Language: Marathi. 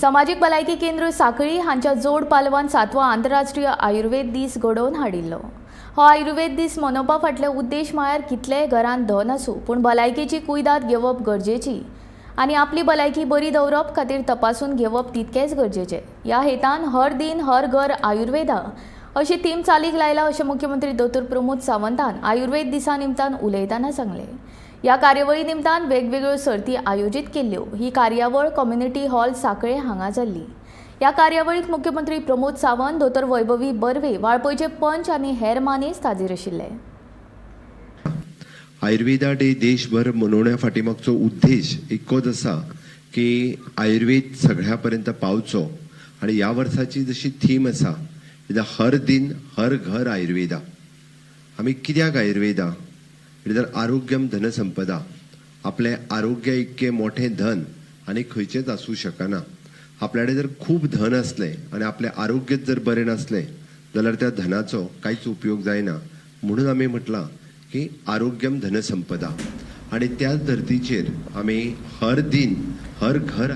सामाजिक भलायकी केंद्र साखळी हांच्या जोड पालवान 7वो आंतरराष्ट्रीय आयुर्वेद दीस घडोवन हाडिल्लो। हो आयुर्वेद दीस मनोवपा फाटले उद्देश म्हळ्यार कितलेय घरांत धन आसूं पूण भलायकेची कुयदाद घेवप गरजेची आनी आपली भलायकी बरी दवरप खातीर तपासून घेवप तितकेच गरजेचें। ह्या हेतान हर दिन हर घर आयुर्वेदा अशी थीम चालीक लायला अशें मुख्यमंत्री दोतोर प्रमोद सावंतान आयुर्वेद दिसा निमतान उलयतना सांगलें। ह्या कार्यावळी निमतान वेगवेगळ्यो सर्ती आयोजीत केल्ल्यो। ही कार्यावळ कम्युनिटी हॉल साखळे हांगा जाल्ली। ह्या कार्यावळीक मुख्यमंत्री प्रमोद सावंत, दोतोर वैभवी बर्वे, वाळपयचे पंच आनी हेर मानेस्त हाजीर आशिल्ले। आयुर्वेदा डे देशभर मनोवण्या फाटीमागचो उद्देश एकूच आसा की आयुर्वेद सगळ्या पर्यंत पावचो आणि ह्या वर्साची जशी थीम आसा हर दिन हर घर आयुर्वेदा। आमी कित्याक आयुर्वेदा तर आरोग्यम धनसंपदा, आपले आरोग्य इतके मोठे धन आणि खंयचेच आसूं शकना। आपल्याकडे जर खूप धन असले आणि आपले आरोग्य जर बरे नसले जाल्यार त्या धनाचो कांयच उपयोग जायना। म्हणून आमी म्हटलां की आरोग्यम धनसंपदा आणि त्याच धर्तीचेर आमी हर दिन हर घर